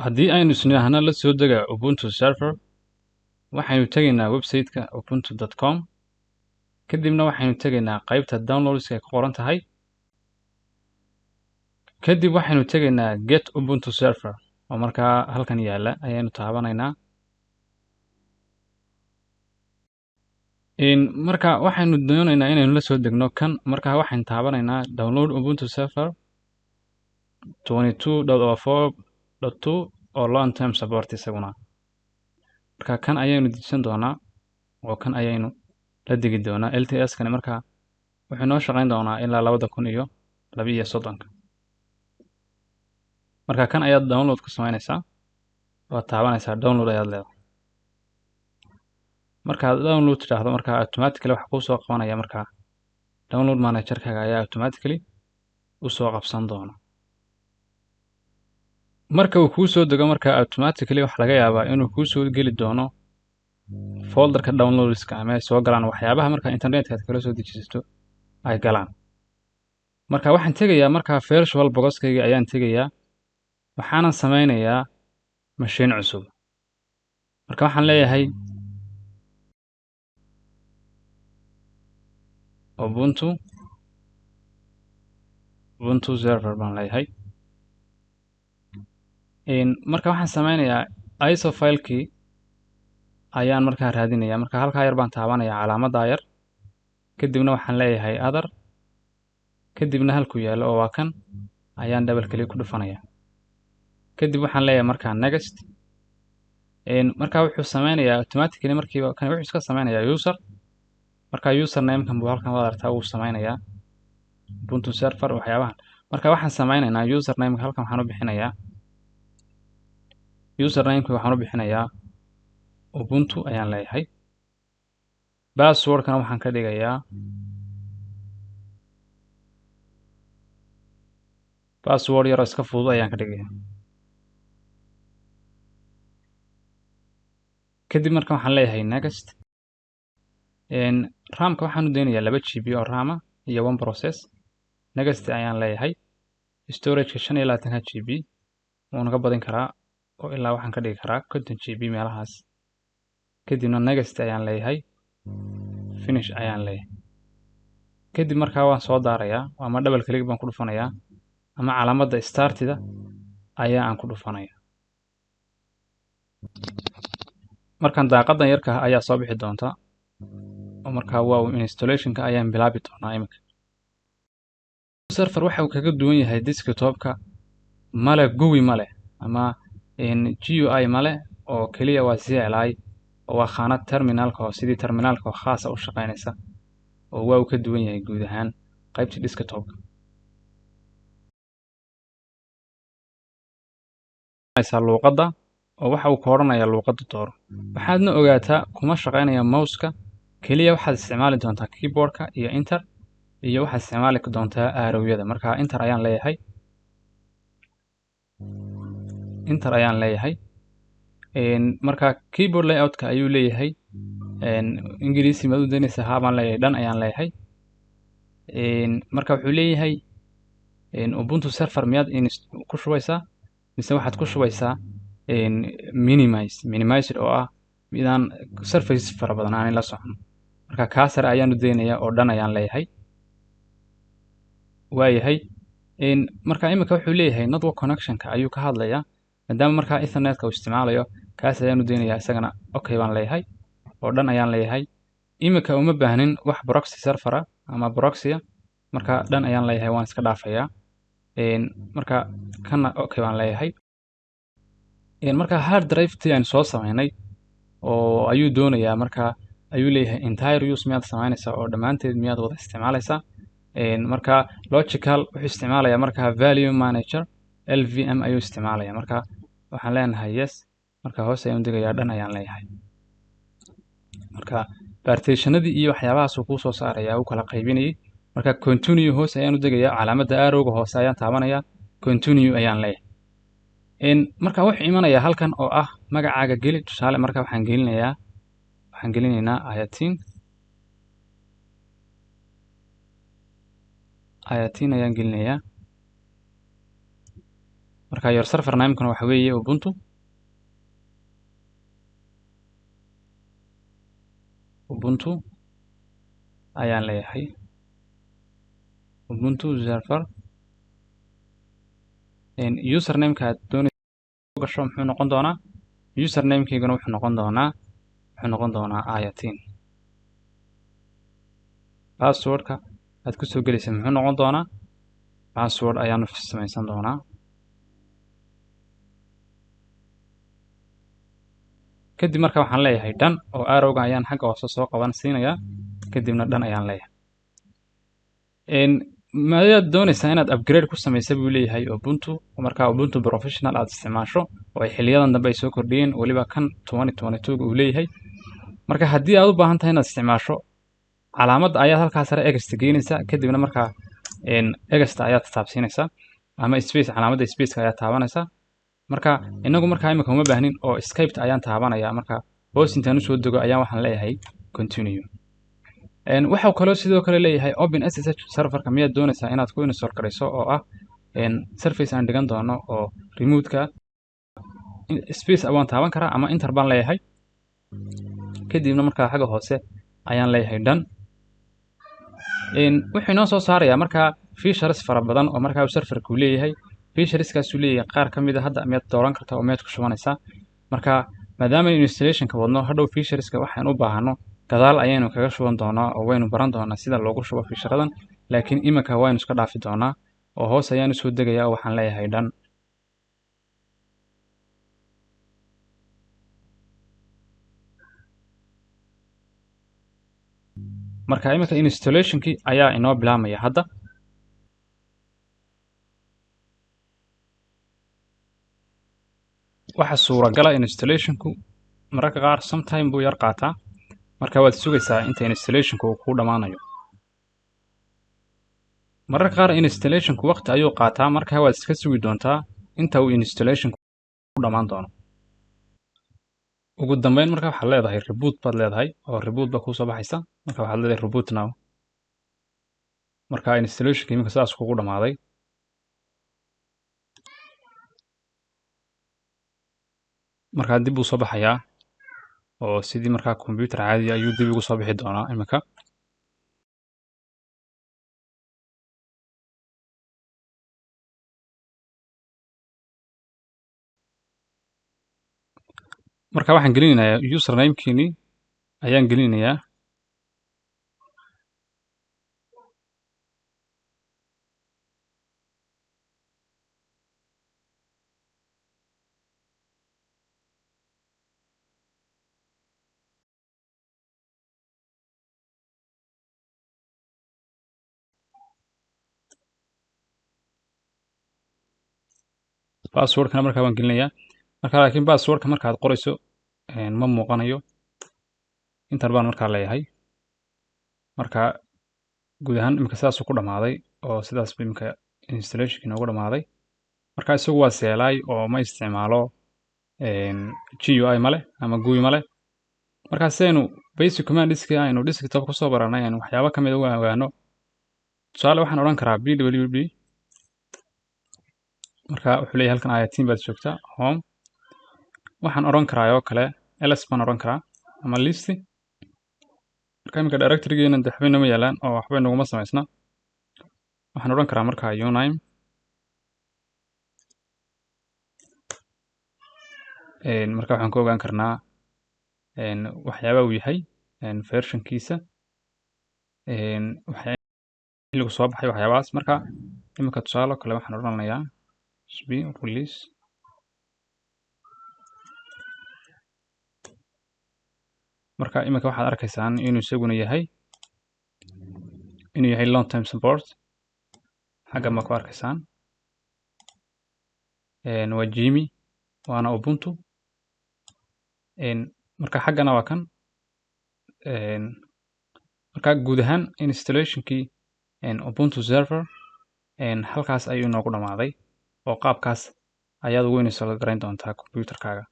haddii aynu isnidhaahno la soo dega ubuntu server waxaynu tegaynaa website-ka ubuntu.com kadibna waxaynu tegaynaa qaybta downloadska ay ku qoran tahay kadib waxaynu tegaynaa get ubuntu server oo markaa halkan yaala ayaynu taabanaynaa marka waxaynu doonaynaa inaynu la soo degno kan markaa waxaynu taabanaynaa download ubuntu server 22.04.2 oo long term support isaguna marka kan ayaynu dejisan doonaa oo kan ayaynu la degi doonaa LTS kan marka wuxuu noo shaqayn doonaa ilaa 2012 marka kan ayaad download ku samaynaysaa oo taabanaysaa download ayaad leedahay marka download tiraahdo marka automatically waxa ku soo qabanaya marka download manager-kaaga ayaa automatically u soo qabsan doona marka uu kuu soo dego marka automatically waxa laga yaabaa inuu kuu soo geli doono folderka downloadska ama ay soo galaan waxyaabaha marka internetka aad kala soo dejisato ay galaan marka waxaan tegayaa marka virtual boxkayga ayaan tegayaa waxaanan samaynayaa machine cusub marka waxaan leeyahay ubuntu server baan leeyahay marka waxaan samaynayaa iso filekii ayaan markaa raadinayaa marka halkaa yar baan taabanayaa calaamadda yar kadibna waxaan leeyahay other kadibna halku yaalo oo waa kan ayaan double click ku dhufanayaa kadib waxaan leeyahay markaa next marka wuxuu samaynayaa automatically markiiba kan wuxuu iska samaynayaa user marka username kan buu halkan wada aragtaa uu samaynayaa ubuntu server waxyaabahan marka waxaan samaynaynaa username halkan waxaan u bixinayaa username waxaan u bixinayaa ubuntu ayaan leeyahay passwordkana waxaan ka dhigayaa password yar oo iska fudud ayaan ka dhigayaa kadib marka waxaan leeyahay next ramka waxaan u daynayaa 2 GB oo rama iyo 1 process next ayaan leeyahay storage-ka 25 GB wuu naga badin karaa oo ilaa waxaan ka dhigi karaa 50 GB meelahaas kadibna next ayaan leeyahay finish ayaan leeyahay kadib markaa waan soo daarayaa ama double click baan ku dhufanayaa ama calaamadda startida ayaa aan ku dhufanayaa markaan daaqadan yarka ayaa soo bixi doonta oo markaa wow installationka ayaan bilaabi doonaa imika server waxa uu kaga duwan yahay desktopka male GUI male ama GUI male oo kaliya waa CLI oo waa khaanad terminalka oo sidii terminalka oo khaas ah u shaqaynaysa oo waa uu ka duwan yahay guud ahaan qaybta desktopka luuqadda oo waxa uu kooranayaa luuqadda dooro waxaadna ogaataa kuma shaqaynaya mouse-ka kaliya waxaad isticmaali doontaa keyboardka iyo enter iyo waxaad isticmaali doontaa arrow-yada marka enter ayaan leeyahay marka keyboard layout-ka ayuu leeyahay ingiriisi maad u daynaysaa haa baan leeyahay dhan ayaan leeyahay marka wuxuu leeyahay ubuntu server miyaad ku shubaysaa mise waxaad ku shubaysaa minimized oo ah midaan surface fara badan aanay la socon marka kaasar ayaan u daynayaa oo dhan ayaan leeyahay waayahay marka imika wuxuu leeyahay network connectionka ayuu ka hadlayaa maadaama markaa ethernetka uu isticmaalayo kaas ayaan u daynayaa isagana okay baan leeyahay oo dhan ayaan leeyahay imika uma baahnin wax proxy server ama proxy marka dhan ayaan leeyahay waan iska dhaafayaa marka kana okay baan leeyahay marka hard drive tii aan soo samaynay oo ayuu doonayaa marka ayuu leeyahay entire use miyaad samaynaysaa oo dhammaanteed miyaad wada isticmaalaysaa marka logical wuxuu isticmaalayaa marka value manager LVM ayuu isticmaalayaa marka waxaan leenahay yes marka hoos ayaan degayaa dhan ayaan leeyahay marka partitionadii iyo waxyaabahaas uu ku soo saarayaa uu kala qaybinayay marka continue hoos ayaan u degayaa calaamadda arrow-ga hoose ayaan taabanayaa continue ayaan leeyahay marka wuxuu imanayaa halkan oo ah magacaaga geli tusaale marka waxaan gelinaynaa ayatin ayaan gelinayaa marka your server namekuna waxa weeye ubuntu ayaan leeyahay ubuntu server usernameka aad doonayso gasho muxuu noqon doonaa usernamekeyguna wuxuu noqon doonaa ayatin passwordka aad ku soo gelaysa muxuu noqon doonaa password ayaanu samaysan doonaa kadib marka waxaan leeyahay dhan oo arrowga ayaan xagga hoose soo qaban siinayaa kadibna dhan ayaan leeyahay maadaad doonaysaa inaad upgrade ku samaysa buu leeyahay ubuntu marka ubuntu professional aad isticmaasho oo ay xiliyadan dambe ay soo kordhiyeen weliba kan 2022 uu leeyahay marka haddii aad u baahan tahay inaad isticmaasho calaamadda ayaad halkaa sare egasta geynaysaa kadibna markaa egasta ayaad taabsiinaysaa ama space calaamadda spaceka ayaad taabanaysaa marka inagu markaa imika uma baahnin oo Skype ayaan taabanayaa marka hoos intaan usoo dego ayaan waxaan leeyahay continue waxaa kaloo sidoo kale leeyahay open ssh serverka miyaad doonaysaa inaad ku install garayso oo ah surface aan dhigan doono oo remote-ka space waan taaban karaa ama enter baan leeyahay kadibna markaa xagga hoose ayaan leeyahay done wuxuu inoo soo saarayaa markaa features fara badan oo markaa serverku leeyahay featureskaasuu leeyahay qaar ka mid a hadda miyaad dooran kartaa oo miyaad ku shubanaysaa marka maadaama installationka wadno hadhow featureska waxaan u baahano gadaal ayaynu kaga shuban doonaa oo waynu baran doonaa sida loogu shubo featureadan laakiin imika waynu iska dhaafi doonaa oo hoos ayaan usoo degayaa oo waxaan leeyahay dhan marka imika installationkii ayaa inoo bilaamaya hadda waxa suuragala installationku mararka qaar sometime buu yar qaataa marka waad sugaysaa inta installationku uu ku dhamaanayo mararka qaar installationku waqti ayuu qaataa marka waad iska sugi doontaa inta uu installationku ku dhamaan doono ugu dambeyn marka waxaad leedahay reboot baad leedahay oo reboot baa kusoo baxaysa marka waxaad leedahay reboot now marka installationka iminka sidaas kugu dhamaaday marka dib uu soo baxayaa oo sidii markaa computer caadi ayuu dib ugu soo bixi doonaa imika marka waxaan gelinayaa username-kiini ayaan gelinayaa passwordkana markaa waan gelinayaa marka laakiin passwordka markaad qorayso ma muuqanayo inter baan markaa leeyahay marka guud ahaan imika sidaasuu ku dhamaaday oo sidaas ba imika installationkii noogu dhamaaday marka isagu waa seelay oo ma isticmaalo GUI male ama GUI male marka sidaynu basic commands-ka aynu desktop kusoo baranay aynu waxyaabo ka mid a u ogaano tusaale waxaan odhan karaa bwd marka wuxuu leeyahay halkan ayatin baad joogtaa home waxaan odhan karaa oo kale ls baan odhan karaa ama list marka imika directorygeena de waxbay nooma yaalaan oo waxbay noguma samaysna waxaan odhan karaa marka uname marka waxaan ku ogaan karnaa waxyaaba uu yahay versionkiisa xilligu soo baxay waxyaabahaas marka imika tusaale kale waxaan odhanayaa release marka imika waxaad arkaysaan inuu isaguna yahay long time support xagga ma ku arkaysaan waa Jimmy waana Ubuntu marka xaggana waa kan marka guud ahaan installationkii Ubuntu server halkaas ayuu inoogu dhamaaday oo qaabkaas ayaad ugu install garayn doontaa computerkaaga